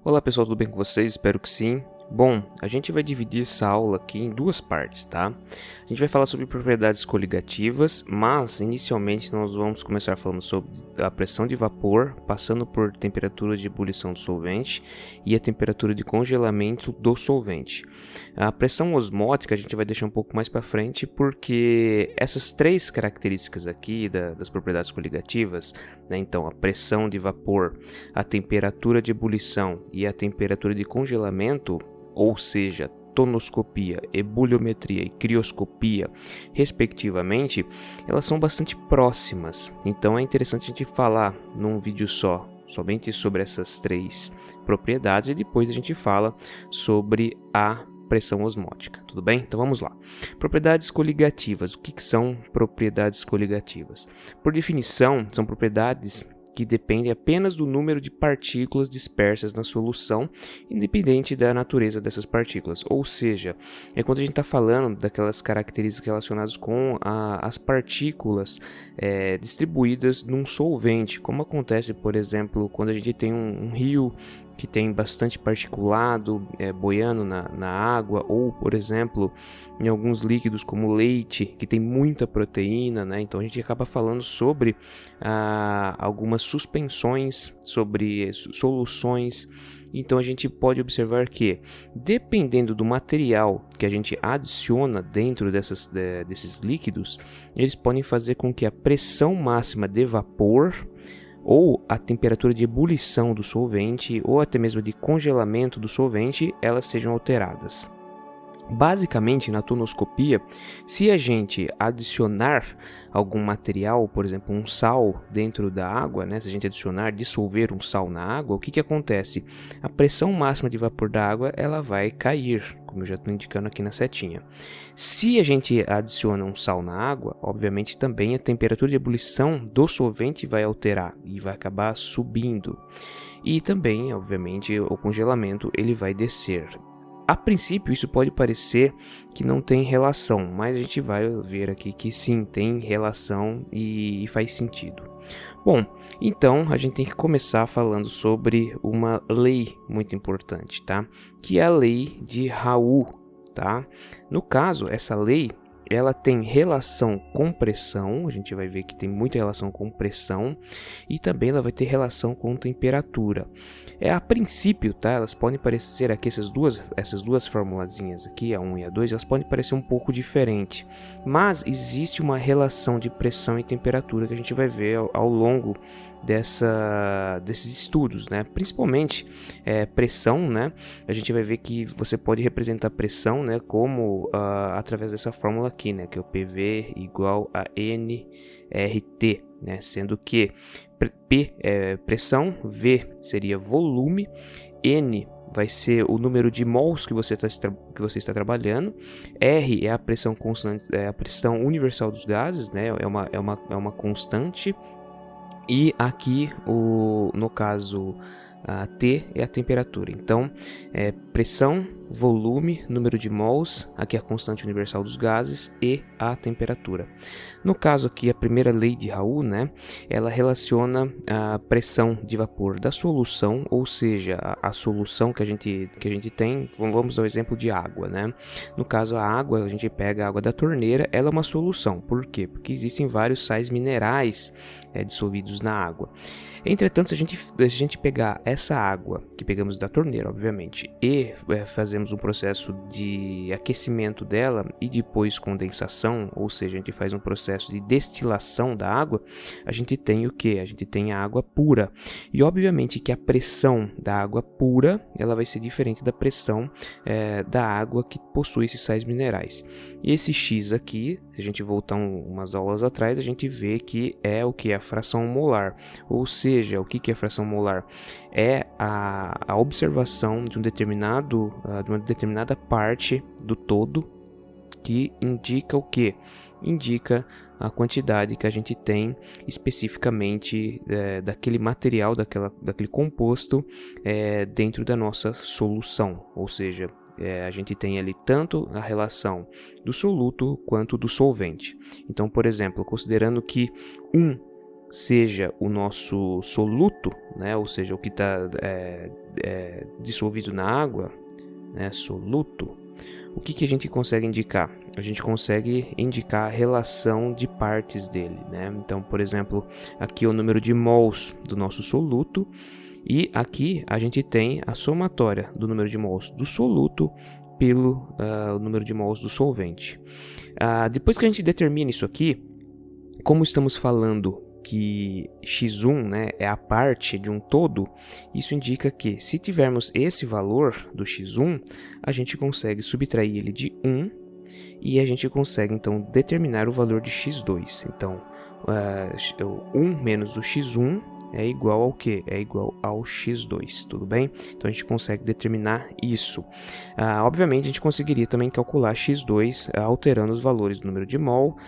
Olá pessoal, tudo bem com vocês? Espero que sim. Bom, a gente vai dividir essa aula aqui em duas partes, tá? A gente vai falar sobre propriedades coligativas, mas inicialmente nós vamos começar falando sobre a pressão de vapor, passando por temperatura de ebulição do solvente e a temperatura de congelamento do solvente. A pressão osmótica a gente vai deixar um pouco mais para frente, porque essas três características aqui das propriedades coligativas, né? Então a pressão de vapor, a temperatura de ebulição e a temperatura de congelamento, ou seja, tonoscopia, ebuliometria e crioscopia, respectivamente, elas são bastante próximas. Então é interessante a gente falar num vídeo só, somente sobre essas três propriedades, e depois a gente fala sobre a pressão osmótica, tudo bem? Então vamos lá. Propriedades coligativas. O que são propriedades coligativas? Por definição, são propriedades que dependem apenas do número de partículas dispersas na solução, independente da natureza dessas partículas. Ou seja, é quando a gente está falando daquelas características relacionadas com as partículas distribuídas num solvente, como acontece, por exemplo, quando a gente tem um rio que tem bastante particulado boiando na água, ou, por exemplo, em alguns líquidos como leite, que tem muita proteína, né? Então a gente acaba falando sobre algumas suspensões, sobre soluções. Então a gente pode observar que, dependendo do material que a gente adiciona dentro desses líquidos, eles podem fazer com que a pressão máxima de vapor, ou a temperatura de ebulição do solvente, ou até mesmo de congelamento do solvente, elas sejam alteradas. Basicamente, na tonoscopia, se a gente adicionar algum material, por exemplo, um sal dentro da água, né? Se a gente dissolver um sal na água, o que acontece? A pressão máxima de vapor da água ela vai cair, como eu já estou indicando aqui na setinha. Se a gente adiciona um sal na água, obviamente também a temperatura de ebulição do solvente vai alterar e vai acabar subindo. E também, obviamente, o congelamento ele vai descer. A princípio, isso pode parecer que não tem relação, mas a gente vai ver aqui que sim, tem relação e faz sentido. Bom, então a gente tem que começar falando sobre uma lei muito importante, tá? Que é a lei de Raoult, tá? No caso, essa lei ela tem relação com pressão, a gente vai ver que tem muita relação com pressão, e também ela vai ter relação com temperatura. A princípio, tá? Elas podem parecer aqui, essas duas formulazinhas aqui, a 1 e a 2, elas podem parecer um pouco diferentes, mas existe uma relação de pressão e temperatura que a gente vai ver ao longo desses estudos, né? Principalmente pressão, né? A gente vai ver que você pode representar pressão, né? Como através dessa fórmula aqui, né? Que é o PV igual a nRT, né? Sendo que P é pressão, V seria volume, N vai ser o número de mols que você está trabalhando, R é a pressão constante, é a pressão universal dos gases, né? É uma constante. E aqui, no caso, a T é a temperatura. Então, pressão, volume, número de mols, aqui é a constante universal dos gases, e a temperatura. No caso aqui, a primeira lei de Raoult, né, ela relaciona a pressão de vapor da solução, ou seja, a solução que a gente tem, vamos dar o exemplo de água, né? No caso, a água, a gente pega a água da torneira, ela é uma solução. Por quê? Porque existem vários sais minerais dissolvidos na água. Entretanto, se a gente pegar essa água que pegamos da torneira, obviamente, e fazemos um processo de aquecimento dela e depois condensação, ou seja, a gente faz um processo de destilação da água, a gente tem o que? A gente tem a água pura. E obviamente que a pressão da água pura ela vai ser diferente da pressão da água que possui esses sais minerais. E esse X aqui, se a gente voltar umas aulas atrás, a gente vê que é o que? A fração molar. Ou seja, o que é fração molar? É a observação de uma determinada parte do todo que indica o que? Indica a quantidade que a gente tem especificamente daquele material, daquele composto dentro da nossa solução. Ou seja, a gente tem ali tanto a relação do soluto quanto do solvente. Então, por exemplo, considerando que 1 seja o nosso soluto, né, ou seja, o que está dissolvido na água, né, soluto, o que a gente consegue indicar? A gente consegue indicar a relação de partes dele, né? Então, por exemplo, aqui é o número de mols do nosso soluto e aqui a gente tem a somatória do número de mols do soluto pelo o número de mols do solvente. Depois que a gente determina isso aqui, como estamos falando que x1, né, é a parte de um todo, isso indica que se tivermos esse valor do x1, a gente consegue subtrair ele de 1 e a gente consegue então determinar o valor de x2. Então, 1 menos o x1 é igual ao que? É igual ao x2, tudo bem? Então a gente consegue determinar isso. Obviamente a gente conseguiria também calcular x2 alterando os valores do número de mol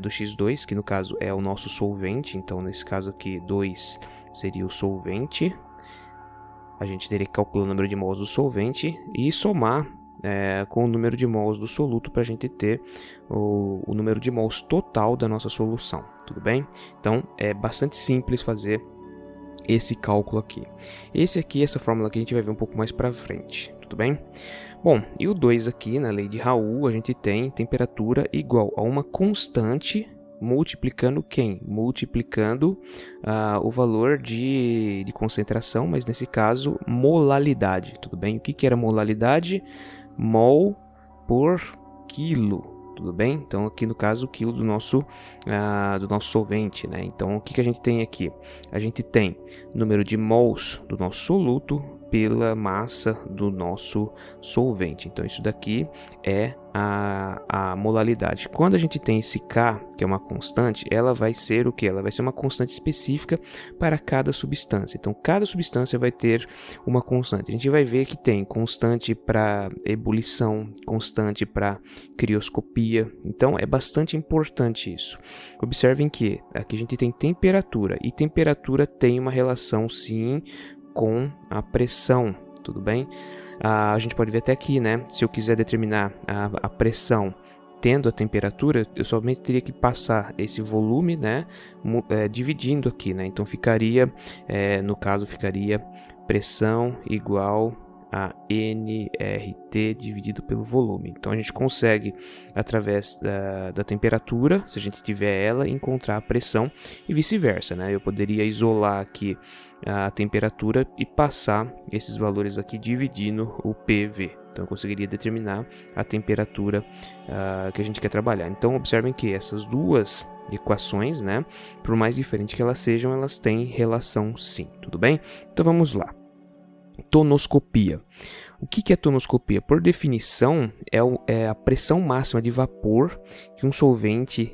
do x2, que no caso é o nosso solvente. Então nesse caso aqui 2 seria o solvente. A gente teria que calcular o número de mols do solvente e somar com o número de mols do soluto para a gente ter o número de mols total da nossa solução, tudo bem? Então é bastante simples fazer esse cálculo aqui. Essa fórmula aqui a gente vai ver um pouco mais para frente, tudo bem? Bom, e o 2 aqui, na lei de Raoult, a gente tem temperatura igual a uma constante multiplicando quem? Multiplicando o valor de concentração, mas nesse caso, molalidade, tudo bem? O que era molalidade? Mol por quilo. Tudo bem? Então aqui no caso o quilo do nosso solvente, né? Então o que a gente tem aqui? A gente tem número de mols do nosso soluto pela massa do nosso solvente. Então isso daqui é a molalidade. Quando a gente tem esse K, que é uma constante, ela vai ser o que? Ela vai ser uma constante específica para cada substância. Então cada substância vai ter uma constante. A gente vai ver que tem constante para ebulição, constante para crioscopia. Então é bastante importante isso. Observem que aqui a gente tem temperatura e temperatura tem uma relação sim com a pressão, tudo bem? A gente pode ver até aqui, né? Se eu quiser determinar a pressão tendo a temperatura, eu somente teria que passar esse volume, né? Dividindo aqui, né? Então ficaria, no caso, ficaria pressão igual a nRT dividido pelo volume. Então a gente consegue, através da temperatura, se a gente tiver ela, encontrar a pressão e vice-versa, né? Eu poderia isolar aqui a temperatura e passar esses valores aqui dividindo o PV. Então eu conseguiria determinar a temperatura que a gente quer trabalhar. Então observem que essas duas equações, né, por mais diferentes que elas sejam, elas têm relação sim, tudo bem? Então vamos lá. Tonoscopia. O que é tonoscopia? Por definição, é a pressão máxima de vapor que um solvente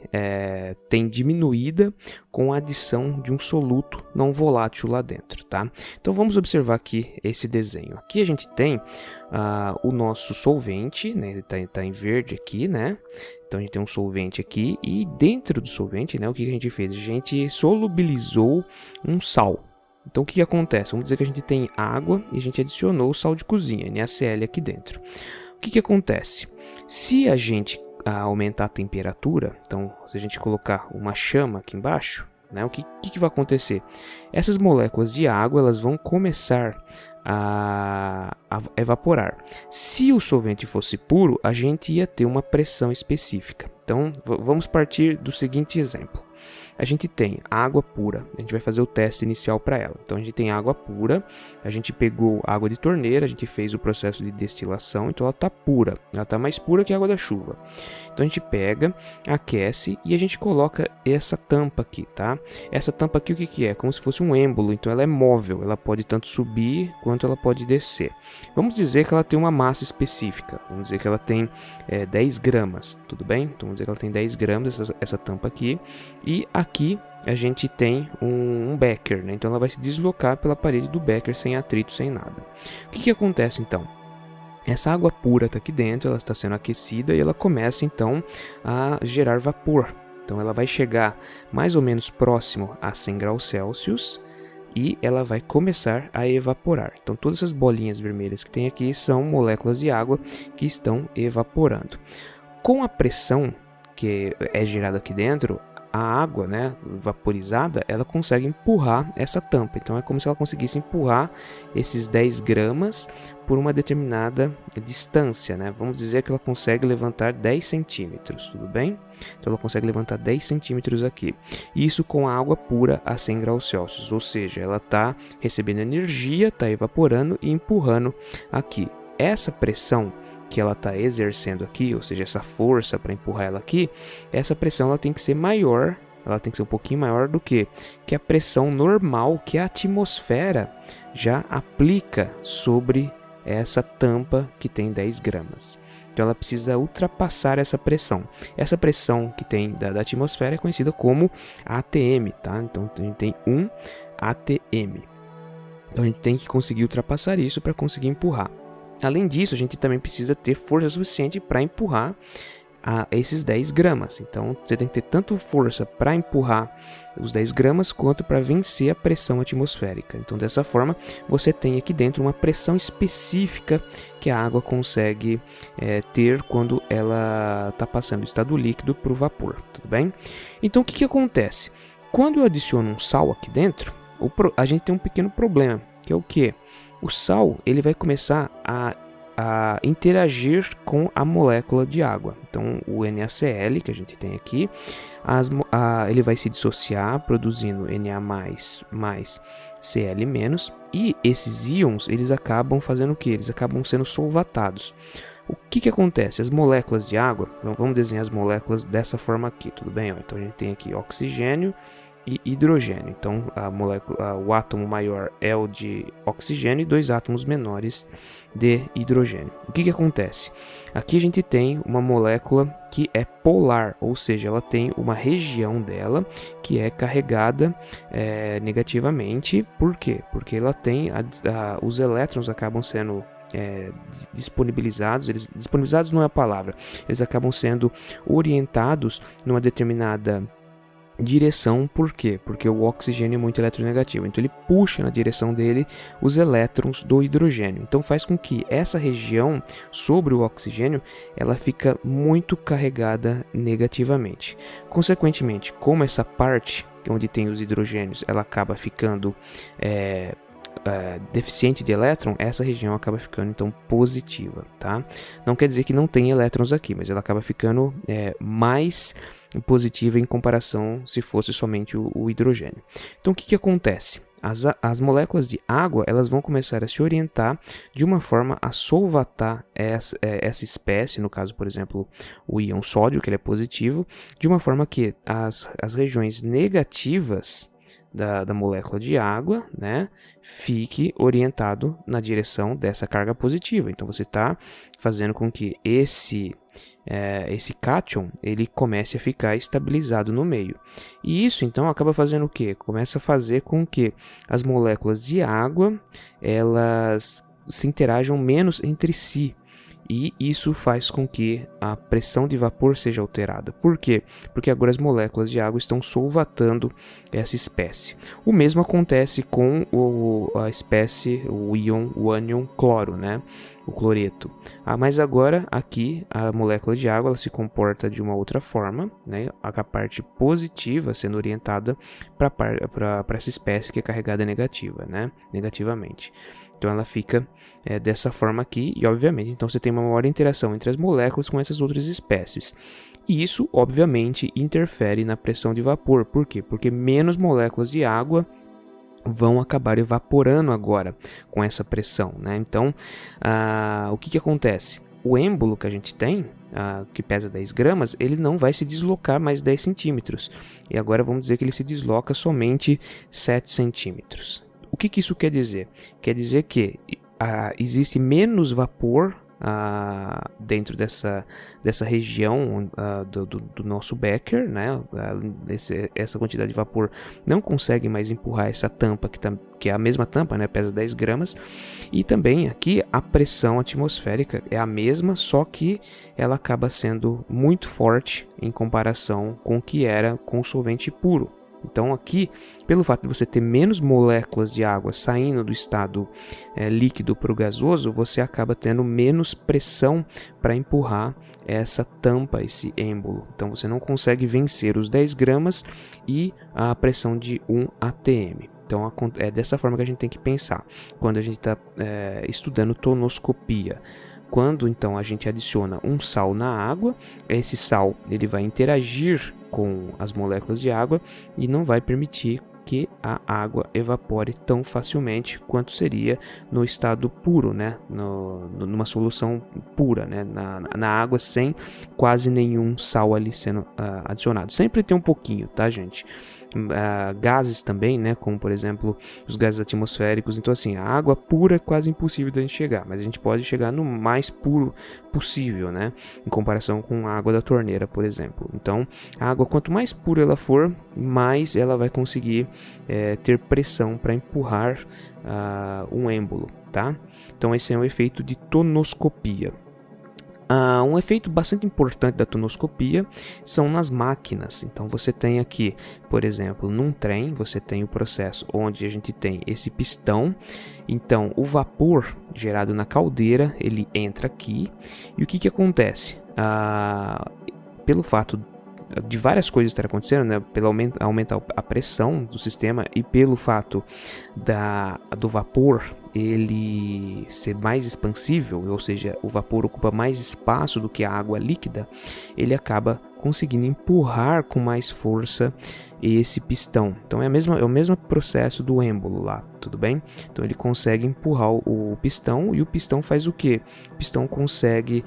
tem diminuída com a adição de um soluto não volátil lá dentro, tá? Então vamos observar aqui esse desenho. Aqui a gente tem o nosso solvente, né? Ele tá em verde aqui, né? Então a gente tem um solvente aqui e dentro do solvente, né? O que a gente fez? A gente solubilizou um sal. Então o que acontece? Vamos dizer que a gente tem água e a gente adicionou o sal de cozinha, NaCl aqui dentro. O que acontece? Se a gente aumentar a temperatura, então se a gente colocar uma chama aqui embaixo, né, o que vai acontecer? Essas moléculas de água elas vão começar a evaporar. Se o solvente fosse puro, a gente ia ter uma pressão específica. Então vamos partir do seguinte exemplo. A gente tem água pura, a gente vai fazer o teste inicial para ela. Então a gente tem água pura, a gente pegou água de torneira, a gente fez o processo de destilação, então ela está pura, ela está mais pura que a água da chuva. Então a gente pega, aquece e a gente coloca essa tampa aqui, tá? Essa tampa aqui o que é? Como se fosse um êmbolo, então ela é móvel, ela pode tanto subir quanto ela pode descer. Vamos dizer que ela tem uma massa específica, vamos dizer que ela tem 10 gramas, tudo bem? Então vamos dizer que ela tem 10 gramas, essa tampa aqui, e aqui a gente tem um becker, né? Então ela vai se deslocar pela parede do becker sem atrito, sem nada. O que acontece então? Essa água pura está aqui dentro, ela está sendo aquecida e ela começa então a gerar vapor. Então ela vai chegar mais ou menos próximo a 100 graus Celsius e ela vai começar a evaporar. Então todas essas bolinhas vermelhas que tem aqui são moléculas de água que estão evaporando. Com a pressão que é gerada aqui dentro, a água, né, vaporizada, ela consegue empurrar essa tampa. Então é como se ela conseguisse empurrar esses 10 gramas por uma determinada distância, né? Vamos dizer que ela consegue levantar 10 centímetros, tudo bem? Então ela consegue levantar 10 centímetros aqui. Isso com a água pura a 100 graus Celsius, ou seja, ela está recebendo energia, está evaporando e empurrando aqui. Essa pressão que ela está exercendo aqui, ou seja, essa força para empurrar ela aqui, essa pressão ela tem que ser maior, ela tem que ser um pouquinho maior do que a pressão normal que a atmosfera já aplica sobre essa tampa que tem 10 gramas. Então ela precisa ultrapassar essa pressão. Essa pressão que tem da atmosfera é conhecida como ATM, tá? Então a gente tem 1 ATM. Então a gente tem que conseguir ultrapassar isso para conseguir empurrar. Além disso, a gente também precisa ter força suficiente para empurrar esses 10 gramas. Então, você tem que ter tanto força para empurrar os 10 gramas quanto para vencer a pressão atmosférica. Então, dessa forma, você tem aqui dentro uma pressão específica que a água consegue ter quando ela está passando do estado líquido para o vapor, tudo bem? Então, o que acontece? Quando eu adiciono um sal aqui dentro, a gente tem um pequeno problema, que é o quê? O sal ele vai começar a interagir com a molécula de água. Então, o NaCl que a gente tem aqui, ele vai se dissociar, produzindo Na+, mais Cl-, e esses íons, eles acabam fazendo o que? Eles acabam sendo solvatados. O que acontece? As moléculas de água, então vamos desenhar as moléculas dessa forma aqui, tudo bem? Então, a gente tem aqui oxigênio e hidrogênio. Então, o átomo maior é o de oxigênio e 2 átomos menores de hidrogênio. O que acontece? Aqui a gente tem uma molécula que é polar, ou seja, ela tem uma região dela que é carregada negativamente. Por quê? Porque ela tem os elétrons acabam sendo disponibilizados, disponibilizados não é a palavra, eles acabam sendo orientados numa determinada direção. Por quê? Porque o oxigênio é muito eletronegativo, então ele puxa na direção dele os elétrons do hidrogênio, então faz com que essa região sobre o oxigênio ela fica muito carregada negativamente. Consequentemente, como essa parte onde tem os hidrogênios ela acaba ficando deficiente de elétron, essa região acaba ficando então positiva, tá? Não quer dizer que não tem elétrons aqui, mas ela acaba ficando mais positiva em comparação se fosse somente o hidrogênio. Então o que acontece? As moléculas de água elas vão começar a se orientar de uma forma a solvatar essa espécie, no caso, por exemplo, o íon sódio, que ele é positivo, de uma forma que as regiões negativas da molécula de água, né, fique orientado na direção dessa carga positiva. Então você está fazendo com que esse cátion ele comece a ficar estabilizado no meio. E isso então acaba fazendo o quê? Começa a fazer com que as moléculas de água elas se interajam menos entre si. E isso faz com que a pressão de vapor seja alterada. Por quê? Porque agora as moléculas de água estão solvatando essa espécie. O mesmo acontece com a espécie, o ânion cloro, né? O cloreto. Mas agora aqui a molécula de água ela se comporta de uma outra forma, né? A parte positiva sendo orientada para essa espécie que é carregada negativa, né? Negativamente. Então ela fica dessa forma aqui e obviamente então você tem uma maior interação entre as moléculas com essas outras espécies. E isso obviamente interfere na pressão de vapor. Por quê? Porque menos moléculas de água vão acabar evaporando agora com essa pressão, né? Então o que acontece? O êmbolo que a gente tem, que pesa 10 gramas, ele não vai se deslocar mais 10 centímetros. E agora vamos dizer que ele se desloca somente 7 centímetros. O que isso quer dizer? Quer dizer que existe menos vapor dentro dessa região do nosso becker, né? Essa quantidade de vapor não consegue mais empurrar essa tampa, que é a mesma tampa, né? Pesa 10 gramas. E também aqui a pressão atmosférica é a mesma, só que ela acaba sendo muito forte em comparação com o que era com o solvente puro. Então aqui, pelo fato de você ter menos moléculas de água saindo do estado líquido para o gasoso, você acaba tendo menos pressão para empurrar essa tampa, esse êmbolo. Então você não consegue vencer os 10 gramas e a pressão de 1 atm. Então é dessa forma que a gente tem que pensar quando a gente está estudando tonoscopia. Quando então a gente adiciona um sal na água, esse sal ele vai interagir com as moléculas de água e não vai permitir que a água evapore tão facilmente quanto seria no estado puro, né? Numa solução pura, né? Na água sem quase nenhum sal ali sendo adicionado. Sempre tem um pouquinho, tá, gente? Gases também, né? Como por exemplo os gases atmosféricos. Então assim, a água pura é quase impossível de a gente chegar, mas a gente pode chegar no mais puro possível, né? Em comparação com a água da torneira, por exemplo. Então a água, quanto mais pura ela for, mais ela vai conseguir ter pressão para empurrar um êmbolo, tá? Então esse é um efeito de tonoscopia. Um efeito bastante importante da tonoscopia são nas máquinas. Então você tem aqui, por exemplo, num trem, você tem o processo onde a gente tem esse pistão. Então o vapor gerado na caldeira, ele entra aqui. E o que acontece? Pelo fato de várias coisas estarem acontecendo, né? Pelo aumentar a pressão do sistema e pelo fato do vapor ele ser mais expansível, ou seja, o vapor ocupa mais espaço do que a água líquida, ele acaba conseguindo empurrar com mais força esse pistão. Então é o mesmo processo do êmbolo lá, tudo bem? Então ele consegue empurrar o pistão e o pistão faz o quê? O pistão consegue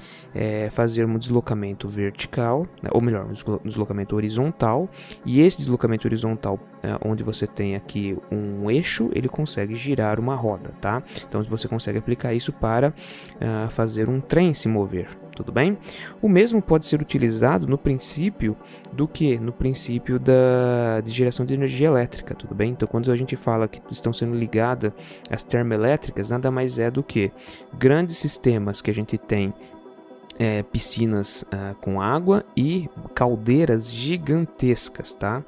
fazer um deslocamento vertical, ou melhor, um deslocamento horizontal, e esse deslocamento horizontal, onde você tem aqui um eixo, ele consegue girar uma roda, tá? Então você consegue aplicar isso para fazer um trem se mover. Tudo bem? O mesmo pode ser utilizado no princípio do que? No princípio de geração de energia elétrica, tudo bem? Então quando a gente fala que estão sendo ligadas as termoelétricas, nada mais é do que grandes sistemas que a gente tem piscinas com água e caldeiras gigantescas, tá?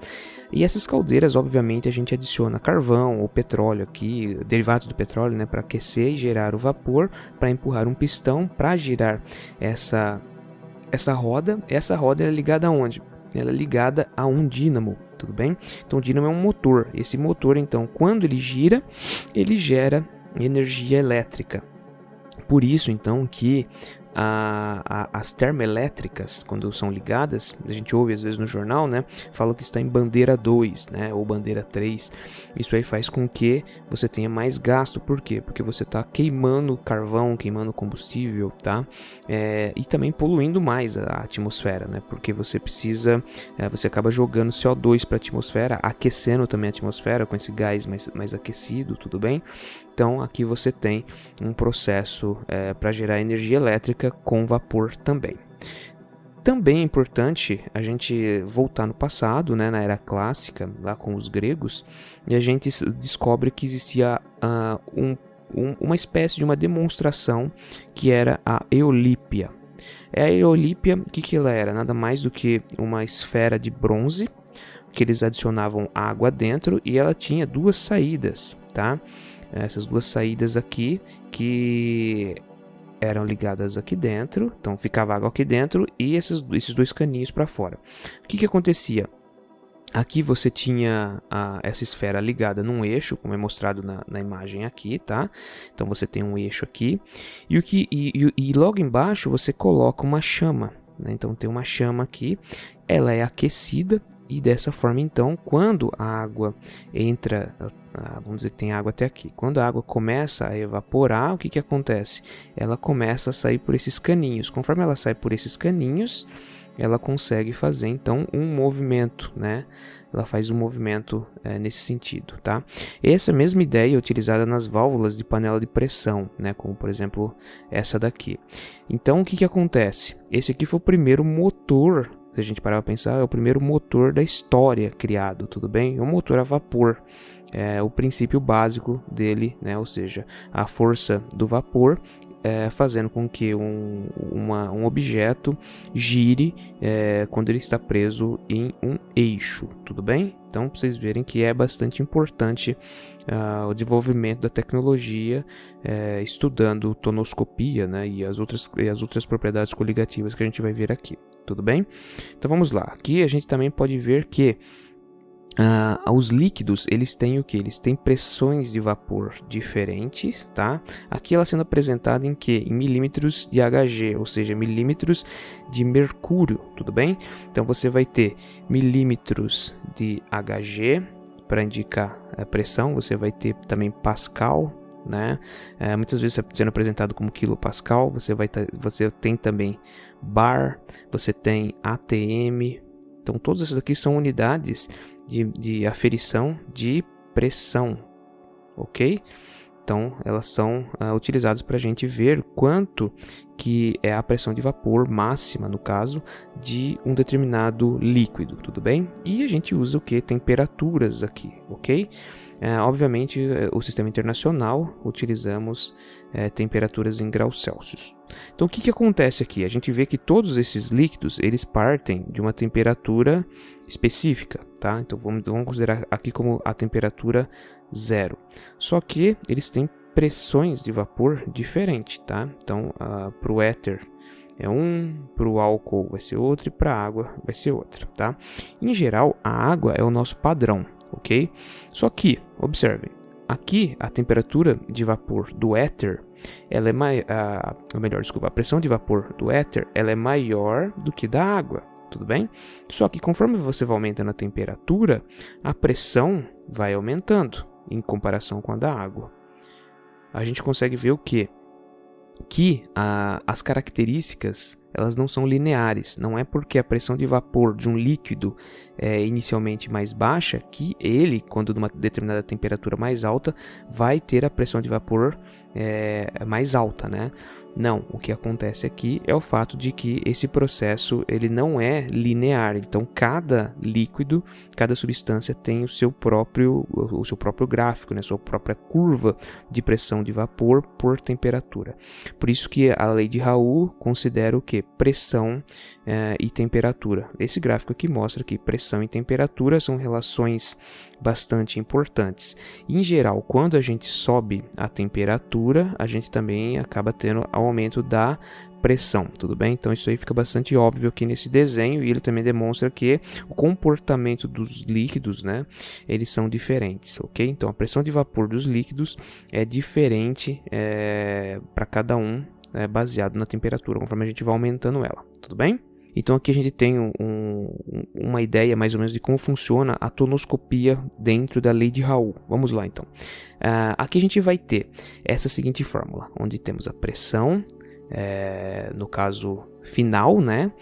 E essas caldeiras, obviamente, a gente adiciona carvão ou petróleo aqui, derivados do petróleo, né, para aquecer e gerar o vapor, para empurrar um pistão, para girar essa roda. Essa roda é ligada aonde? Ela é ligada a um dínamo, tudo bem? Então o dínamo é um motor. Esse motor, então, quando ele gira, ele gera energia elétrica. Por isso, então, que as termoelétricas, quando são ligadas, a gente ouve às vezes no jornal, né, fala que está em bandeira 2, né, ou bandeira 3. Isso aí faz com que você tenha mais gasto. Por quê? Porque você está queimando carvão, queimando combustível, tá? E também poluindo mais a atmosfera, né, porque você precisa, você acaba jogando CO2 para a atmosfera, aquecendo também a atmosfera com esse gás mais aquecido, tudo bem? Então aqui você tem um processo para gerar energia elétrica com vapor também. Também é importante a gente voltar no passado, né, na era clássica, lá com os gregos, e a gente descobre que existia uma espécie de uma demonstração que era a Eolípia. A Eolípia, o que ela era? Nada mais do que uma esfera de bronze que eles adicionavam água dentro e ela tinha duas saídas, tá? Essas duas saídas aqui que eram ligadas aqui dentro, então ficava água aqui dentro e esses dois caninhos para fora. O que acontecia? Aqui você tinha essa esfera ligada num eixo, como é mostrado na imagem aqui, tá? Então você tem um eixo aqui e logo embaixo você coloca uma chama, né? Então tem uma chama aqui, ela é aquecida e dessa forma então quando a água entra, vamos dizer que tem água até aqui, quando a água começa a evaporar, o que acontece? Ela começa a sair por esses caninhos. Conforme ela sai por esses caninhos, ela consegue fazer então um movimento, né? Ela faz um movimento nesse sentido, tá? Essa mesma ideia é utilizada nas válvulas de panela de pressão, né? Como por exemplo essa daqui. Então o que acontece? Esse aqui foi o primeiro motor, se a gente parar para pensar, é o primeiro motor da história criado, tudo bem? É um motor a vapor. É o princípio básico dele, né? Ou seja, a força do vapor fazendo com que um objeto gire quando ele está preso em um eixo, tudo bem? Então, para vocês verem que é bastante importante o desenvolvimento da tecnologia, estudando tonoscopia, né, e as outras propriedades coligativas que a gente vai ver aqui, tudo bem? Então vamos lá, aqui a gente também pode ver que os líquidos, eles têm o que? Eles têm pressões de vapor diferentes, tá? Aqui ela sendo apresentada em que? Em milímetros de Hg, ou seja, milímetros de mercúrio, tudo bem? Então você vai ter milímetros de Hg para indicar a pressão, você vai ter também Pascal, né? Muitas vezes sendo apresentado como quilopascal, você tem também bar, você tem ATM. Então todas essas aqui são unidades de aferição de pressão, ok? Então elas são utilizadas para a gente ver quanto que é a pressão de vapor máxima, no caso, de um determinado líquido, tudo bem? E a gente usa o que? Temperaturas aqui, ok? Obviamente, o sistema internacional, utilizamos temperaturas em graus Celsius. Então, o que acontece aqui? A gente vê que todos esses líquidos, eles partem de uma temperatura específica, tá? Então, vamos considerar aqui como a temperatura 0. Só que eles têm pressões de vapor diferentes, tá? Então, para o éter é para o álcool vai ser outro e para a água vai ser outra, tá? Em geral, a água é o nosso padrão, ok? Só que, observem, aqui a temperatura de vapor do éter, ela é a pressão de vapor do éter, ela é maior do que da água, tudo bem? Só que conforme você vai aumentando a temperatura, a pressão vai aumentando em comparação com a da água. A gente consegue ver o quê? Que as características, elas não são lineares. Não é porque a pressão de vapor de um líquido é inicialmente mais baixa que ele, quando numa determinada temperatura mais alta, vai ter a pressão de vapor mais alta, né? Não, o que acontece aqui é o fato de que esse processo ele não é linear. Então, cada líquido, cada substância tem o seu próprio gráfico, né? Sua própria curva de pressão de vapor por temperatura. Por isso que a lei de Raoult considera o que? Pressão e temperatura. Esse gráfico aqui mostra que pressão e temperatura são relações bastante importantes. Em geral, quando a gente sobe a temperatura, a gente também acaba tendo aumento da pressão, tudo bem? Então isso aí fica bastante óbvio aqui nesse desenho, e ele também demonstra que o comportamento dos líquidos, né, eles são diferentes, ok? Então a pressão de vapor dos líquidos é diferente para cada um, baseado na temperatura, conforme a gente vai aumentando ela, tudo bem? Então aqui a gente tem uma ideia mais ou menos de como funciona a tonoscopia dentro da lei de Raoult. Vamos lá então. Aqui a gente vai ter essa seguinte fórmula, onde temos a pressão, no caso final, né,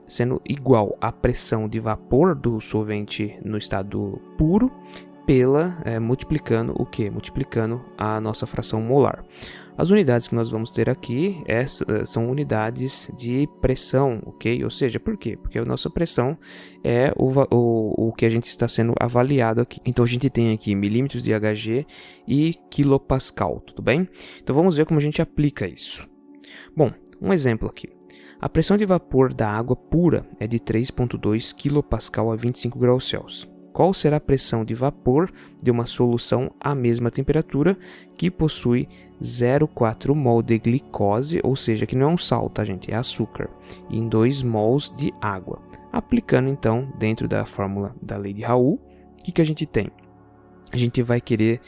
sendo igual à pressão de vapor do solvente no estado puro, multiplicando o que? Multiplicando a nossa fração molar. As unidades que nós vamos ter aqui são unidades de pressão, ok? Ou seja, por quê? Porque a nossa pressão é o que a gente está sendo avaliado aqui. Então a gente tem aqui milímetros de Hg e quilopascal, tudo bem? Então vamos ver como a gente aplica isso. Bom, um exemplo aqui. A pressão de vapor da água pura é de 3,2 kPa a 25 graus Celsius. Qual será a pressão de vapor de uma solução à mesma temperatura que possui 0,4 mol de glicose, ou seja, que não é um sal, tá, gente? É açúcar, em 2 mols de água. Aplicando, então, dentro da fórmula da lei de Raoult, o que a gente tem? A gente vai querer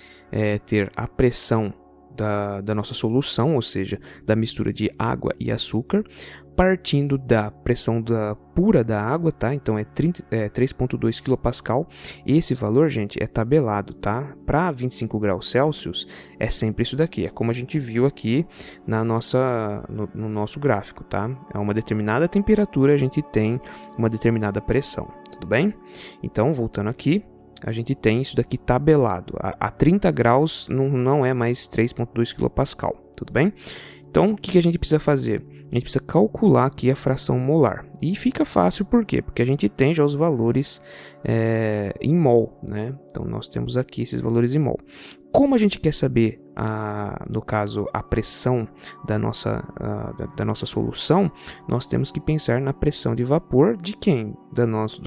ter a pressão da nossa solução, ou seja, da mistura de água e açúcar, partindo da pressão pura da água, tá? Então é 3,2 kPa. Esse valor, gente, é tabelado, tá? Para 25 graus Celsius é sempre isso daqui. É como a gente viu aqui no nosso gráfico, tá? A uma determinada temperatura a gente tem uma determinada pressão, tudo bem? Então, voltando aqui, a gente tem isso daqui tabelado. A 30 graus não é mais 3,2 kPa, tudo bem? Então, o que a gente precisa fazer? A gente precisa calcular aqui a fração molar. E fica fácil, por quê? Porque a gente tem já os valores em mol, né? Então, nós temos aqui esses valores em mol. Como a gente quer saber no caso, a pressão da nossa solução, nós temos que pensar na pressão de vapor de quem? Da nossa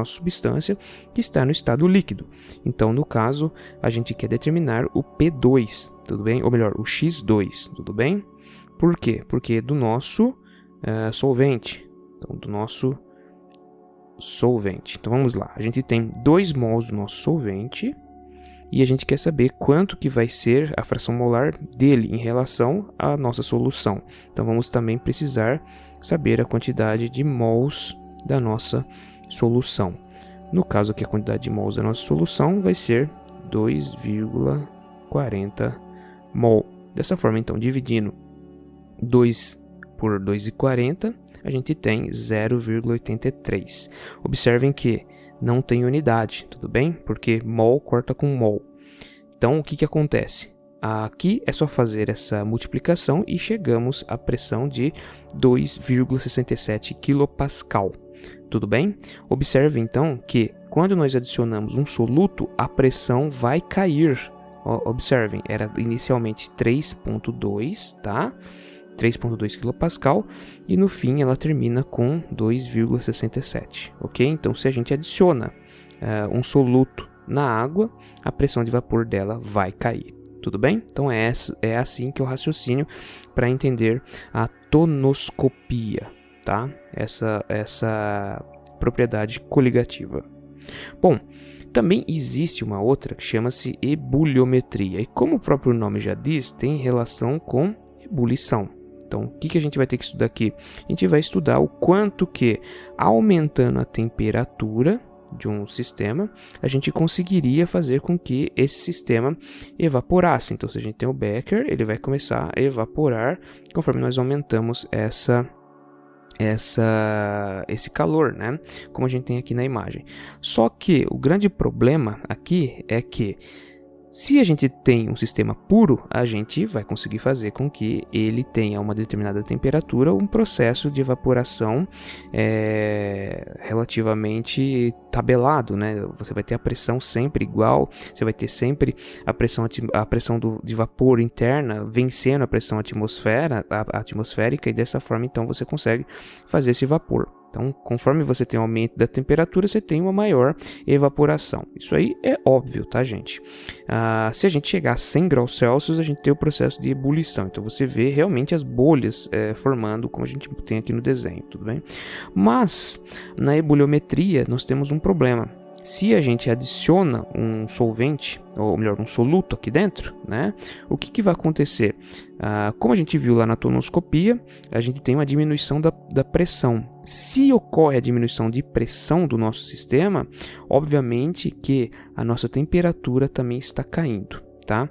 substância que está no estado líquido. Então, no caso, a gente quer determinar o P2, tudo bem? Ou melhor, o X2, tudo bem? Por quê? Porque do nosso solvente. Então, do nosso solvente. Então, vamos lá. A gente tem 2 mols do nosso solvente e a gente quer saber quanto que vai ser a fração molar dele em relação à nossa solução. Então, vamos também precisar saber a quantidade de mols da nossa solução. No caso aqui, a quantidade de mols da nossa solução vai ser 2,40 mol. Dessa forma, então, dividindo 2 por 2,40, a gente tem 0,83. Observem que não tem unidade, tudo bem? Porque mol corta com mol. Então, o que acontece? Aqui é só fazer essa multiplicação e chegamos à pressão de 2,67 kPa. Tudo bem? Observe, então, que quando nós adicionamos um soluto, a pressão vai cair. Observem, era inicialmente 3,2, tá? 3,2 kPa e no fim ela termina com 2,67, ok? Então, se a gente adiciona um soluto na água, a pressão de vapor dela vai cair, tudo bem? Então, é assim que é o raciocínio para entender a tonoscopia, tá? Essa propriedade coligativa. Bom, também existe uma outra que chama-se ebuliometria, e como o próprio nome já diz, tem relação com ebulição. Então, o que a gente vai ter que estudar aqui? A gente vai estudar o quanto que, aumentando a temperatura de um sistema, a gente conseguiria fazer com que esse sistema evaporasse. Então, se a gente tem o becker, ele vai começar a evaporar conforme nós aumentamos esse calor, né? Como a gente tem aqui na imagem. Só que o grande problema aqui é que se a gente tem um sistema puro, a gente vai conseguir fazer com que ele tenha uma determinada temperatura, um processo de evaporação relativamente tabelado, né? Você vai ter a pressão sempre igual, você vai ter sempre a pressão de vapor interna vencendo a pressão atmosférica, e dessa forma, então, você consegue fazer esse vapor. Então, conforme você tem um aumento da temperatura, você tem uma maior evaporação. Isso aí é óbvio, tá, gente? Se a gente chegar a 100 graus Celsius, a gente tem o processo de ebulição. Então, você vê realmente as bolhas formando, como a gente tem aqui no desenho, tudo bem? Mas, na ebuliometria, nós temos um problema. Se a gente adiciona um solvente, ou melhor, um soluto aqui dentro, né? O que vai acontecer? Como a gente viu lá na tonoscopia, a gente tem uma diminuição da pressão. Se ocorre a diminuição de pressão do nosso sistema, obviamente que a nossa temperatura também está caindo, tá?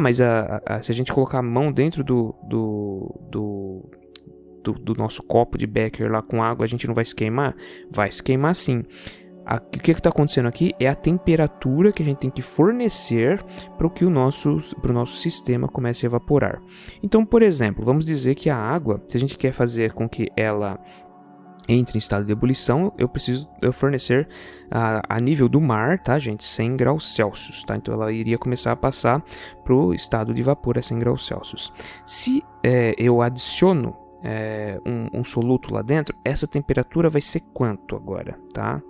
Mas se a gente colocar a mão dentro do nosso copo de becker lá com água, a gente não vai se queimar? Vai se queimar sim. O que está acontecendo aqui é a temperatura que a gente tem que fornecer para que o nosso sistema comece a evaporar. Então, por exemplo, vamos dizer que a água, se a gente quer fazer com que ela entre em estado de ebulição, eu preciso fornecer a nível do mar, tá, gente? 100 graus Celsius, tá? Então, ela iria começar a passar para o estado de vapor a 100 graus Celsius. Se eu adiciono um soluto lá dentro, essa temperatura vai ser quanto agora, tá?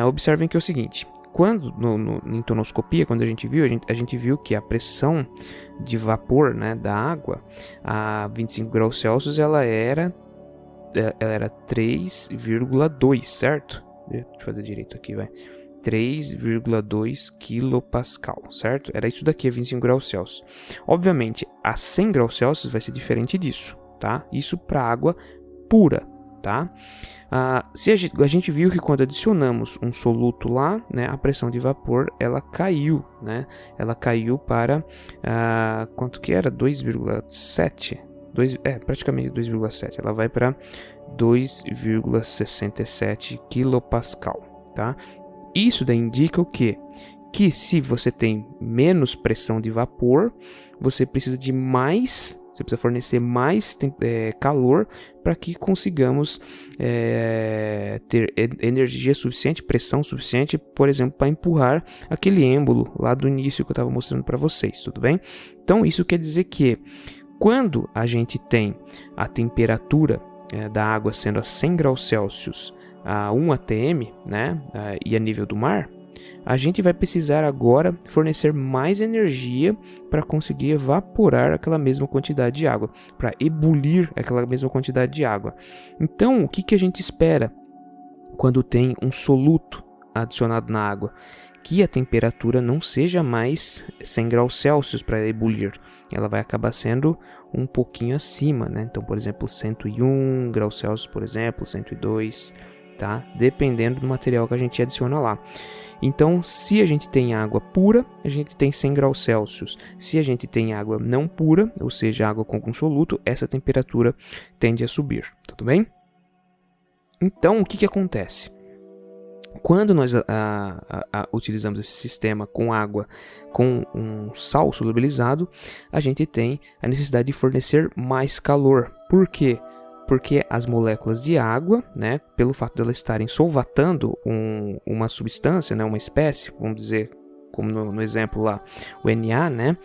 Observem que é o seguinte, quando em tonoscopia, quando a gente viu que a pressão de vapor, né, da água a 25 graus Celsius, ela era 3,2, certo? Deixa eu fazer direito aqui, vai. 3,2 kPa, certo? Era isso daqui, a 25 graus Celsius. Obviamente, a 100 graus Celsius vai ser diferente disso, tá? Isso para água pura, tá? Se a gente viu que quando adicionamos um soluto lá, né, a pressão de vapor ela caiu, né? Ela caiu para quanto que era? 2,7, praticamente 2,7. Ela vai para 2,67 kPa, tá? Isso daí indica o quê? que se você tem menos pressão de vapor, você precisa de mais, você precisa fornecer mais calor para que consigamos ter energia suficiente, pressão suficiente, por exemplo, para empurrar aquele êmbolo lá do início que eu estava mostrando para vocês, tudo bem? Então isso quer dizer que quando a gente tem a temperatura da água sendo a 100 graus Celsius a 1 atm, né, e a nível do mar, a gente vai precisar agora fornecer mais energia para conseguir evaporar aquela mesma quantidade de água, para ebulir aquela mesma quantidade de água. Então, o que a gente espera quando tem um soluto adicionado na água? Que a temperatura não seja mais 100 graus Celsius para ebulir, ela vai acabar sendo um pouquinho acima, né? Então, por exemplo, 101 graus Celsius, por exemplo, 102, tá? Dependendo do material que a gente adiciona lá. Então, se a gente tem água pura, a gente tem 100 graus Celsius. Se a gente tem água não pura, ou seja, água com soluto, essa temperatura tende a subir, tudo bem? Então, o que acontece? Quando nós utilizamos esse sistema com água com um sal solubilizado, a gente tem a necessidade de fornecer mais calor. Por quê? Porque as moléculas de água, né, pelo fato de elas estarem solvatando uma substância, né, uma espécie, vamos dizer, como no exemplo lá, o Na, né,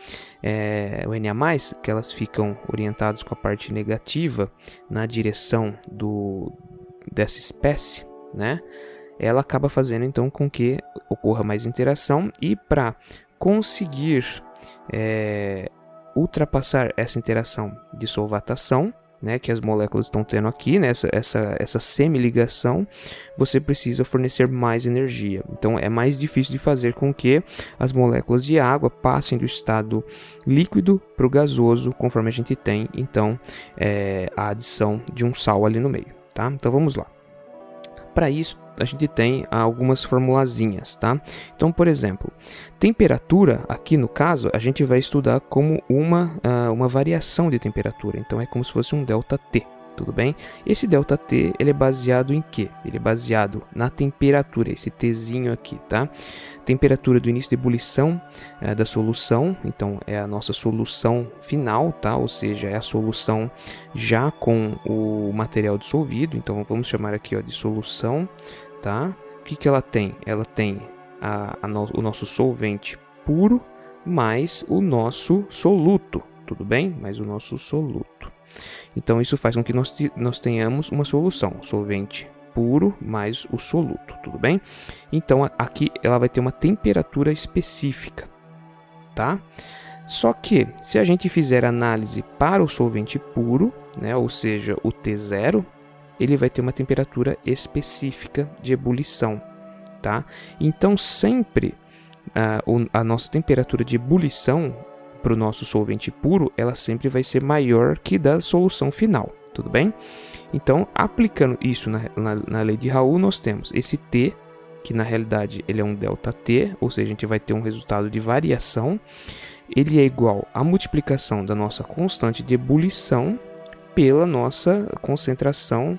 o Na+, que elas ficam orientadas com a parte negativa na direção dessa espécie, né, ela acaba fazendo então com que ocorra mais interação, e para conseguir ultrapassar essa interação de solvatação, né, que as moléculas estão tendo aqui, né, essa semi-ligação, você precisa fornecer mais energia. Então é mais difícil de fazer com que as moléculas de água passem do estado líquido para o gasoso, conforme a gente tem então a adição de um sal ali no meio, tá? Então vamos lá. Para isso, a gente tem algumas formulazinhas, tá? Então, por exemplo, temperatura, aqui no caso, a gente vai estudar como uma variação de temperatura. Então, é como se fosse um ΔT, tudo bem? Esse ΔT, ele é baseado em quê? Ele é baseado na temperatura, esse Tzinho aqui, tá? Temperatura do início de ebulição da solução, então é a nossa solução final, tá? Ou seja, é a solução já com o material dissolvido, então vamos chamar aqui, ó, de solução, tá? O que ela tem? Ela tem o nosso solvente puro mais o nosso soluto, tudo bem? Mais o nosso soluto. Então isso faz com que nós tenhamos uma solução, solvente puro mais o soluto, tudo bem? Então aqui ela vai ter uma temperatura específica, tá? Só que se a gente fizer análise para o solvente puro, né, ou seja, o T0, ele vai ter uma temperatura específica de ebulição, tá? Então sempre a nossa temperatura de ebulição para o nosso solvente puro, ela sempre vai ser maior que da solução final, tudo bem? Então, aplicando isso na lei de Raoult, nós temos esse T, que na realidade ele é um ΔT, ou seja, a gente vai ter um resultado de variação. Ele é igual à multiplicação da nossa constante de ebulição pela nossa concentração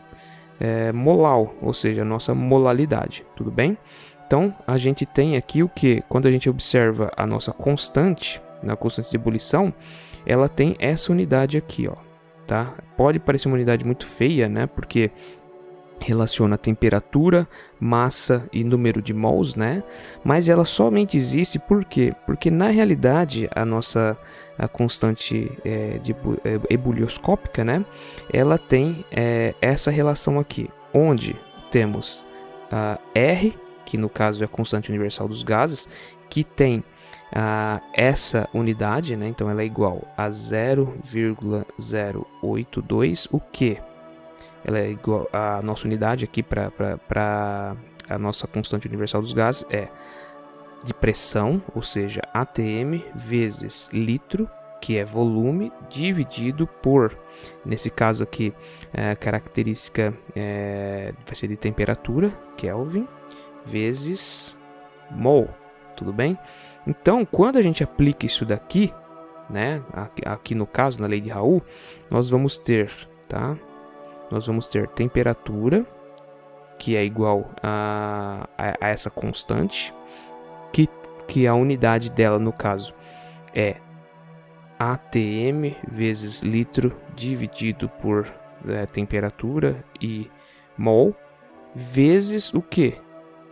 molal, ou seja, a nossa molalidade, tudo bem? Então, a gente tem aqui o que? Quando a gente observa a nossa constante, na constante de ebulição, ela tem essa unidade aqui, ó, tá? Pode parecer uma unidade muito feia, né? Porque relaciona temperatura, massa e número de mols, né? Mas ela somente existe por quê? Porque na realidade a constante ebulioscópica, né? Ela tem essa relação aqui, onde temos R, que no caso é a constante universal dos gases, que tem essa unidade, né? Então ela é igual a 0,082, o que? Ela é igual a nossa unidade aqui para a nossa constante universal dos gases é de pressão, ou seja, atm vezes litro, que é volume, dividido por, nesse caso aqui, a característica vai ser de temperatura, Kelvin, vezes mol, tudo bem? Então, quando a gente aplica isso daqui, né, aqui no caso, na lei de Raoult, nós vamos ter, tá? Nós vamos ter temperatura, que é igual a essa constante, que que a unidade dela, no caso, é ATM vezes litro dividido por temperatura e mol, vezes o que?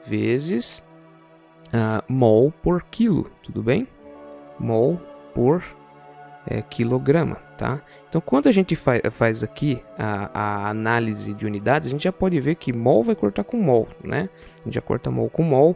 Vezes mol por quilo, tudo bem? Mol por quilograma, tá? Então, quando a gente faz aqui a análise de unidades, a gente já pode ver que mol vai cortar com mol, né? A gente já corta mol com mol.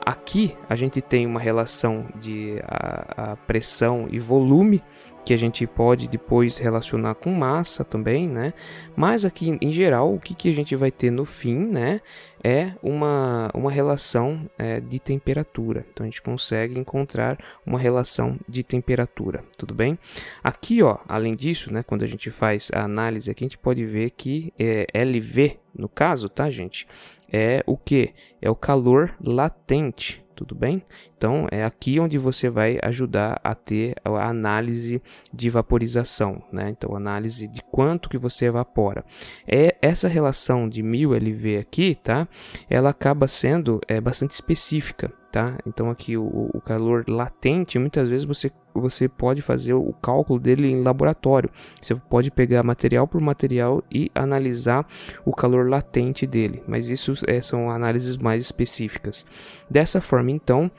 Aqui a gente tem uma relação de a pressão e volume, que a gente pode depois relacionar com massa também, né? Mas aqui, em geral, o que a gente vai ter no fim, né? É uma relação de temperatura. Então, a gente consegue encontrar uma relação de temperatura, tudo bem? Aqui, ó, além disso, né? Quando a gente faz a análise aqui, a gente pode ver que LV, no caso, tá, gente? É o que? É o calor latente. Tudo bem? Então, é aqui onde você vai ajudar a ter a análise de vaporização, né? Então, análise de quanto que você evapora. Essa relação de 1000 LV aqui, tá? Ela acaba sendo bastante específica, tá? Então, aqui o calor latente, muitas vezes você pode fazer o cálculo dele em laboratório. Você pode pegar material por material e analisar o calor latente dele, mas isso são análises mais específicas. Dessa forma, então,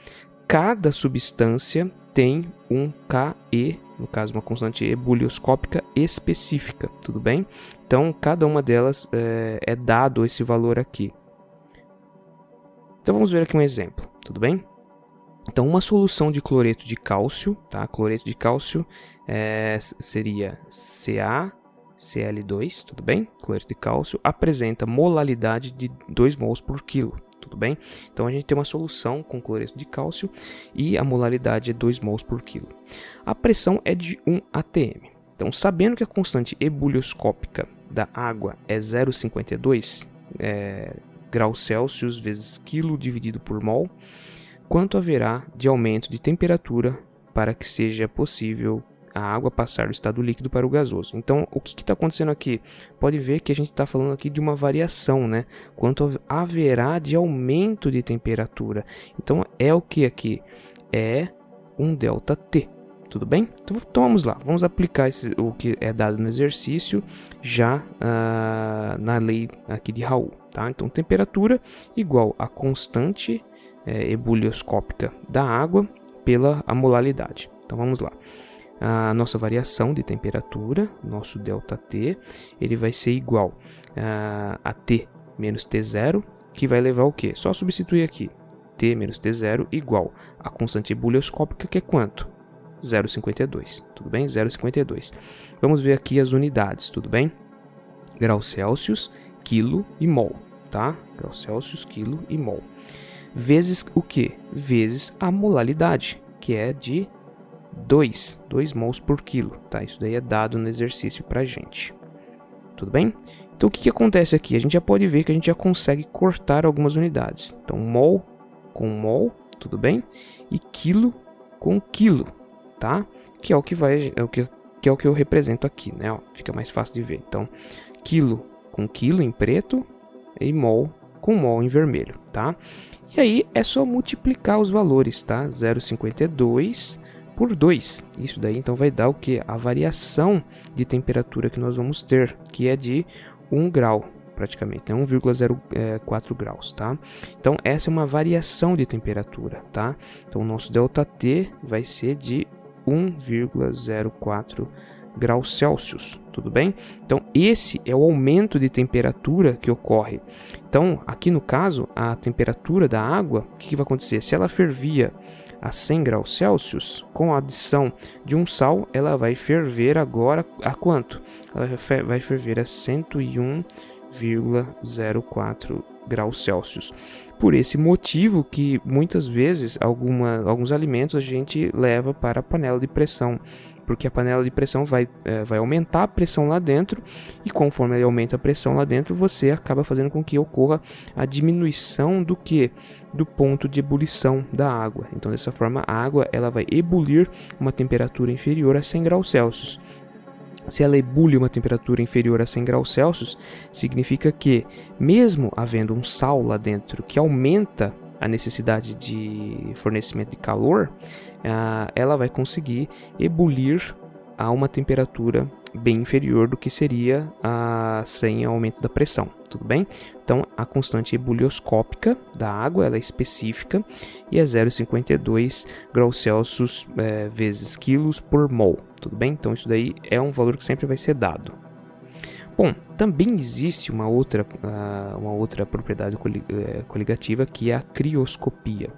cada substância tem um KE, no caso uma constante ebulioscópica específica, tudo bem? Então, cada uma delas é dado esse valor aqui. Então, vamos ver aqui um exemplo, tudo bem? Então, uma solução de cloreto de cálcio, tá? Cloreto de cálcio seria CaCl2, tudo bem? Cloreto de cálcio apresenta molalidade de 2 mols por quilo, tudo bem? Então, a gente tem uma solução com cloreto de cálcio e a molalidade é 2 mols por quilo. A pressão é de 1 atm. Então, sabendo que a constante ebulioscópica da água é 0,52 graus Celsius vezes quilo dividido por mol, quanto haverá de aumento de temperatura para que seja possível a água passar do estado líquido para o gasoso. Então, o que está acontecendo aqui? Pode ver que a gente está falando aqui de uma variação, né? Quanto haverá de aumento de temperatura. Então, é o que aqui? É um ΔT, tudo bem? Então, vamos lá. Vamos aplicar o que é dado no exercício já na lei aqui de Raoult, tá? Então, temperatura igual a constante ebulioscópica da água pela a molalidade. Então vamos lá. A nossa variação de temperatura, nosso ΔT, ele vai ser igual a T menos T0, que vai levar o quê? Só substituir aqui. T menos T0 igual a constante ebulioscópica, que é quanto? 0,52. Tudo bem? 0,52. Vamos ver aqui as unidades, tudo bem? Graus Celsius, quilo e mol, tá? Graus Celsius, quilo e mol. Vezes o que? Vezes a molalidade, que é de 2 mols por quilo, tá? Isso daí é dado no exercício pra gente. Tudo bem? Então, o que acontece aqui? A gente já pode ver que a gente já consegue cortar algumas unidades. Então, mol com mol, tudo bem? E quilo com quilo, tá? Que é o que que é o que eu represento aqui, né? Ó, fica mais fácil de ver. Então, quilo com quilo em preto e mol com mol em vermelho, tá? E aí é só multiplicar os valores, tá? 0,52 por 2. Isso daí então vai dar o que? A variação de temperatura que nós vamos ter, que é de 1 grau praticamente, né? 1,04 graus, tá? Então essa é uma variação de temperatura, tá? Então o nosso ΔT vai ser de 1,04 graus Celsius, tudo bem? Então esse é o aumento de temperatura que ocorre. Então aqui no caso a temperatura da água, o que vai acontecer? Se ela fervia a 100 graus Celsius, com a adição de um sal, ela vai ferver agora a quanto? Ela vai ferver a 101,04 graus Celsius. Por esse motivo que muitas vezes alguns alimentos a gente leva para a panela de pressão, porque a panela de pressão vai aumentar a pressão lá dentro, e conforme ele aumenta a pressão lá dentro, você acaba fazendo com que ocorra a diminuição do ponto de ebulição da água. Então, dessa forma, a água ela vai ebulir uma temperatura inferior a 100 graus Celsius. Se ela ebule uma temperatura inferior a 100 graus Celsius, significa que, mesmo havendo um sal lá dentro que aumenta a necessidade de fornecimento de calor, ela vai conseguir ebulir a uma temperatura bem inferior do que seria sem aumento da pressão, tudo bem? Então, a constante ebulioscópica da água ela é específica e é 0,52 graus Celsius vezes quilos por mol, tudo bem? Então, isso daí é um valor que sempre vai ser dado. Bom, também existe uma outra propriedade coligativa que é a crioscopia.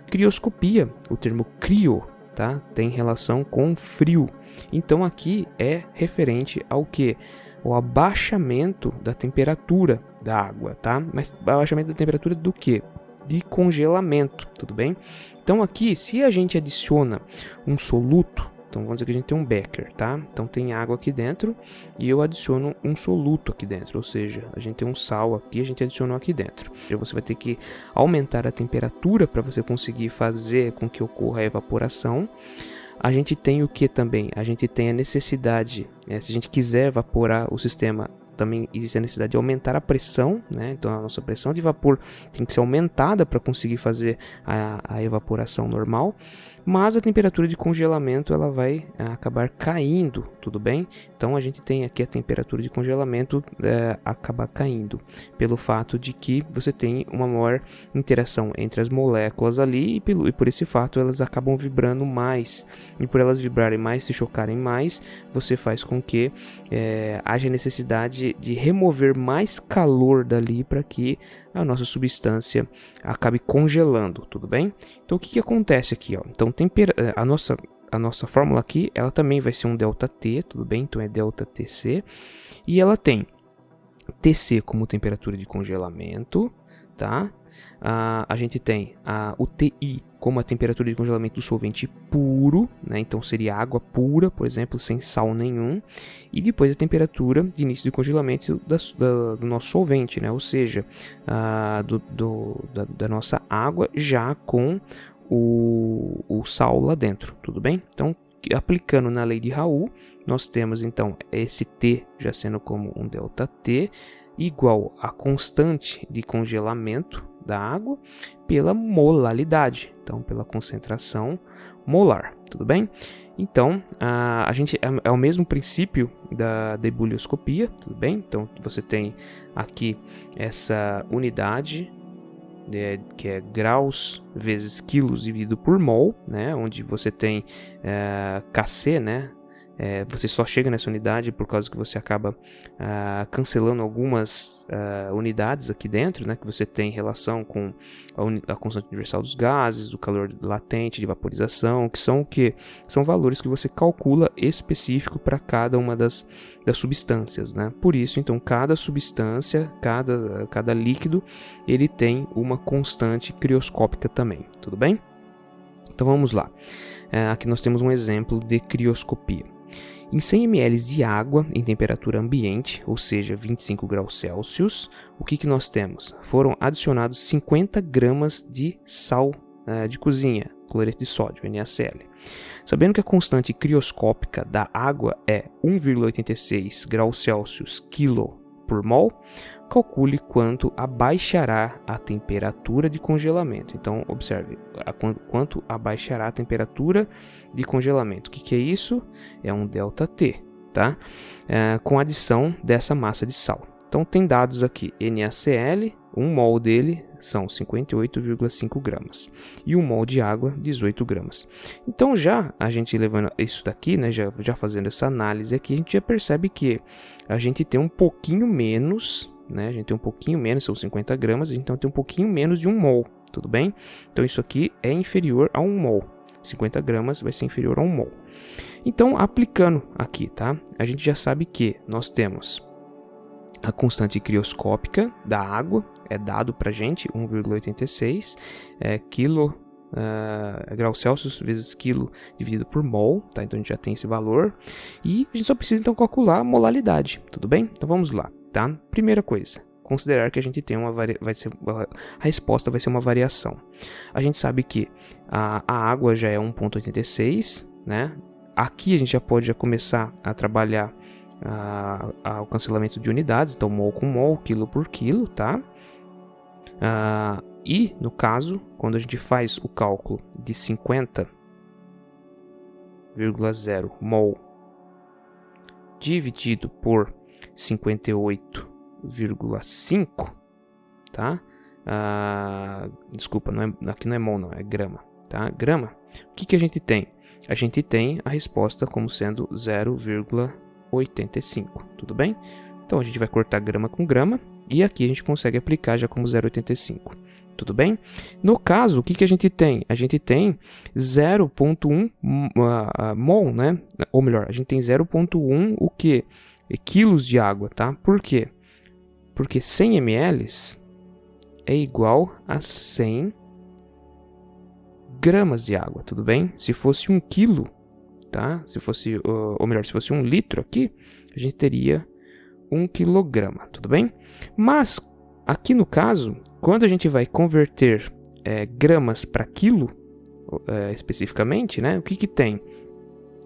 Crioscopia, o termo crio, tá, tem relação com frio. Então aqui é referente ao que? O abaixamento da temperatura da água, tá? Mas abaixamento da temperatura do que? De congelamento, tudo bem? Então aqui, se a gente adiciona um soluto, então vamos dizer que a gente tem um becker, tá? Então tem água aqui dentro e eu adiciono um soluto aqui dentro, ou seja, a gente tem um sal aqui, a gente adicionou aqui dentro. E você vai ter que aumentar a temperatura para você conseguir fazer com que ocorra a evaporação. A gente tem o que também? A gente tem a necessidade, se a gente quiser evaporar o sistema, também existe a necessidade de aumentar a pressão, né? Então a nossa pressão de vapor tem que ser aumentada para conseguir fazer a evaporação normal, mas a temperatura de congelamento ela vai acabar caindo, tudo bem? Então a gente tem aqui a temperatura de congelamento acabar caindo, pelo fato de que você tem uma maior interação entre as moléculas ali e por esse fato elas acabam vibrando mais, e por elas vibrarem mais, se chocarem mais, você faz com que haja necessidade de remover mais calor dali para que a nossa substância acabe congelando, tudo bem? Então o que acontece aqui, ó? Então a nossa fórmula aqui, ela também vai ser um ΔT, tudo bem? Então é ΔTC, e ela tem TC como temperatura de congelamento, tá? A gente tem o TI como a temperatura de congelamento do solvente puro, né? Então seria água pura, por exemplo, sem sal nenhum, e depois a temperatura de início de congelamento do nosso solvente, né? Ou seja, da nossa água já com o sal lá dentro, tudo bem? Então, aplicando na lei de Raoult, nós temos então esse T já sendo como um ΔT igual a constante de congelamento da água pela molaridade, então pela concentração molar, tudo bem? Então a gente é o mesmo princípio da ebulioscopia, tudo bem? Então você tem aqui essa unidade que é graus vezes quilos dividido por mol, né? Onde você tem Kc, né? Você só chega nessa unidade por causa que você acaba cancelando algumas unidades aqui dentro, né, que você tem relação com a constante universal dos gases, o calor latente de vaporização, que são o quê? São valores que você calcula específico para cada uma das substâncias, né? Por isso, então, cada substância, cada líquido, ele tem uma constante crioscópica também, tudo bem? Então vamos lá. Aqui nós temos um exemplo de crioscopia. Em 100 ml de água em temperatura ambiente, ou seja, 25 graus Celsius, o que nós temos? Foram adicionados 50 gramas de sal de cozinha, cloreto de sódio, NaCl. Sabendo que a constante crioscópica da água é 1,86 graus Celsius quilo por mol, calcule quanto abaixará a temperatura de congelamento. Então, observe quanto abaixará a temperatura de congelamento. O que é isso? É um ΔT, tá? Com a adição dessa massa de sal. Então, tem dados aqui, NaCl, 1 mol dele são 58,5 gramas e 1 mol de água, 18 gramas. Então, já a gente levando isso daqui, né, já fazendo essa análise aqui, a gente já percebe que a gente tem um pouquinho menos, né, a gente tem um pouquinho menos, são 50 gramas, então tem um pouquinho menos de 1 mol, tudo bem? Então, isso aqui é inferior a 1 mol. 50 gramas vai ser inferior a 1 mol. Então, aplicando aqui, tá? A gente já sabe que nós temos a constante crioscópica da água, é dado para a gente, 1,86 graus Celsius vezes quilo dividido por mol, tá? Então a gente já tem esse valor. E a gente só precisa então calcular a molaridade, tudo bem? Então vamos lá, tá? Primeira coisa, considerar que a gente tem a resposta vai ser uma variação. A gente sabe que a água já é 1,86, né? Aqui a gente já pode começar a trabalhar o cancelamento de unidades, então mol com mol, quilo por quilo, tá? E, no caso, quando a gente faz o cálculo de 50,0 mol dividido por 58,5, tá? Desculpa, aqui não é mol, não, é grama, tá? Grama. O que a gente tem? A gente tem a resposta como sendo 0,85, tudo bem? Então a gente vai cortar grama com grama e aqui a gente consegue aplicar já como 0,85, tudo bem? No caso, o que a gente tem? A gente tem 0,1 mol, né? Ou melhor, a gente tem 0,1 o que? Quilos de água, tá? Por quê? Porque 100 ml é igual a 100 gramas de água, tudo bem? Se fosse 1 quilo, tá? Se fosse, ou melhor, se fosse 1 litro aqui, a gente teria 1 quilograma, tudo bem? Mas, aqui no caso, quando a gente vai converter gramas para quilo, especificamente, né? O que tem?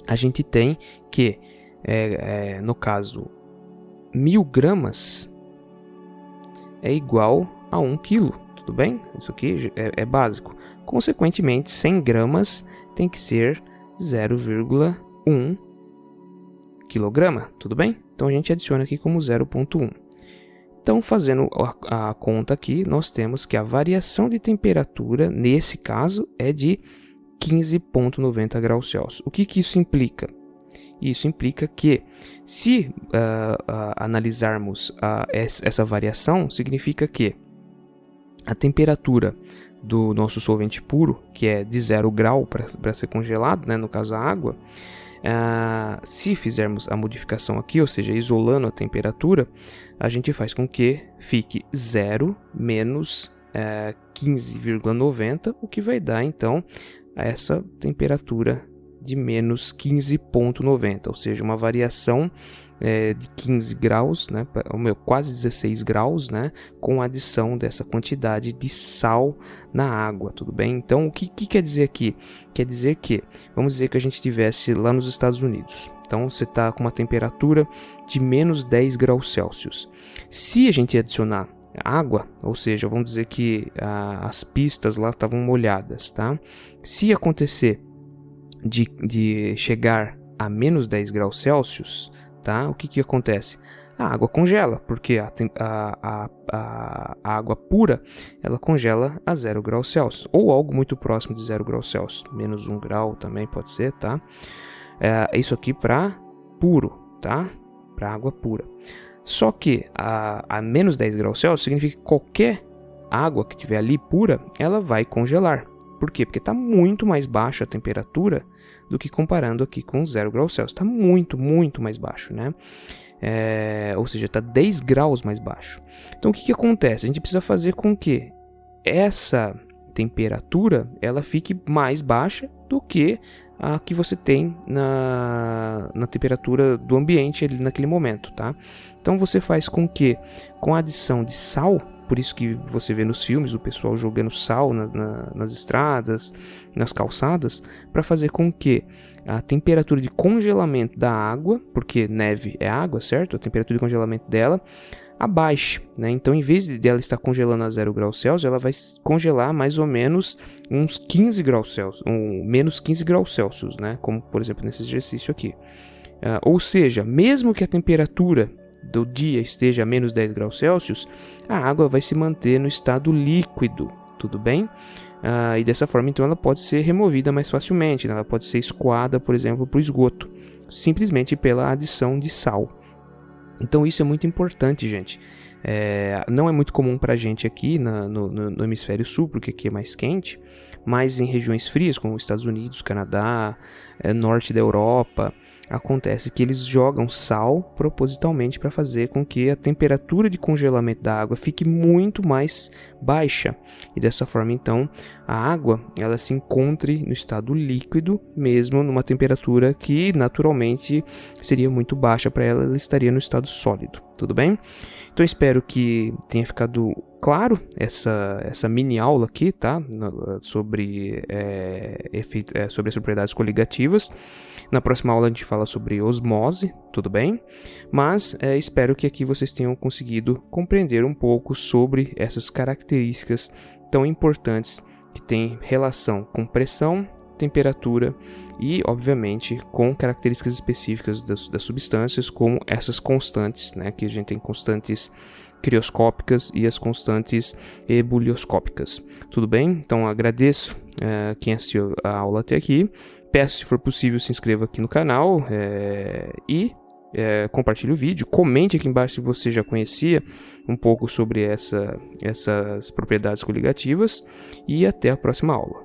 A gente tem que, no caso, 1000 gramas é igual a 1 quilo, tudo bem? Isso aqui é básico. Consequentemente, 100 gramas tem que ser 0,1 quilograma, tudo bem? Então a gente adiciona aqui como 0,1. Então, fazendo a conta aqui, nós temos que a variação de temperatura, nesse caso, é de 15,90 graus Celsius. O que isso implica? Isso implica que, se analisarmos essa variação, significa que a temperatura do nosso solvente puro, que é de 0 grau para ser congelado, né, no caso a água, se fizermos a modificação aqui, ou seja, isolando a temperatura, a gente faz com que fique 0 menos 15,90, o que vai dar então essa temperatura de menos 15,90, ou seja, uma variação de 15 graus, né, quase 16 graus, né, com a adição dessa quantidade de sal na água, tudo bem? Então, o que quer dizer aqui? Quer dizer que, vamos dizer que a gente estivesse lá nos Estados Unidos, então você está com uma temperatura de menos 10 graus Celsius. Se a gente adicionar água, ou seja, vamos dizer que as pistas lá estavam molhadas, tá? Se acontecer de chegar a menos 10 graus Celsius, tá? O que acontece? A água congela, porque a água pura, ela congela a 0 graus Celsius, ou algo muito próximo de 0 graus Celsius, menos 1 grau também pode ser, tá? Isso aqui para puro, tá? Para água pura. Só que a menos 10 graus Celsius significa que qualquer água que tiver ali pura, ela vai congelar. Por quê? Porque está muito mais baixa a temperatura do que comparando aqui com 0 graus Celsius. Está muito, muito mais baixo, né? Ou seja, está 10 graus mais baixo. Então, o que acontece? A gente precisa fazer com que essa temperatura ela fique mais baixa do que a que você tem na temperatura do ambiente ali naquele momento, tá? Então, você faz com que, com a adição de sal, por isso que você vê nos filmes o pessoal jogando sal nas estradas, nas calçadas, para fazer com que a temperatura de congelamento da água, porque neve é água, certo? A temperatura de congelamento dela abaixe, né? Então, em vez dela estar congelando a 0 graus Celsius, ela vai congelar mais ou menos uns 15 graus Celsius, menos 15 graus Celsius, né? Como, por exemplo, nesse exercício aqui. Ou seja, mesmo que a temperatura do dia esteja a menos 10 graus Celsius, a água vai se manter no estado líquido, tudo bem? E dessa forma, então, ela pode ser removida mais facilmente, né? Ela pode ser escoada, por exemplo, para o esgoto, simplesmente pela adição de sal. Então, isso é muito importante, gente. Não é muito comum para a gente aqui no hemisfério sul, porque aqui é mais quente, mas em regiões frias, como os Estados Unidos, Canadá, norte da Europa, acontece que eles jogam sal propositalmente para fazer com que a temperatura de congelamento da água fique muito mais baixa. E dessa forma, então, a água ela se encontre no estado líquido, mesmo numa temperatura que naturalmente seria muito baixa para ela, ela estaria no estado sólido. Tudo bem? Então, espero que tenha ficado claro essa mini aula aqui, tá? Sobre as propriedades coligativas. Na próxima aula a gente fala sobre osmose, tudo bem? Mas espero que aqui vocês tenham conseguido compreender um pouco sobre essas características tão importantes que têm relação com pressão, temperatura e, obviamente, com características específicas das substâncias, como essas constantes, né, que a gente tem constantes crioscópicas e as constantes ebulioscópicas. Tudo bem? Então agradeço quem assistiu a aula até aqui. Peço, se for possível, se inscreva aqui no canal e compartilhe o vídeo. Comente aqui embaixo se você já conhecia um pouco sobre essas propriedades coligativas e até a próxima aula.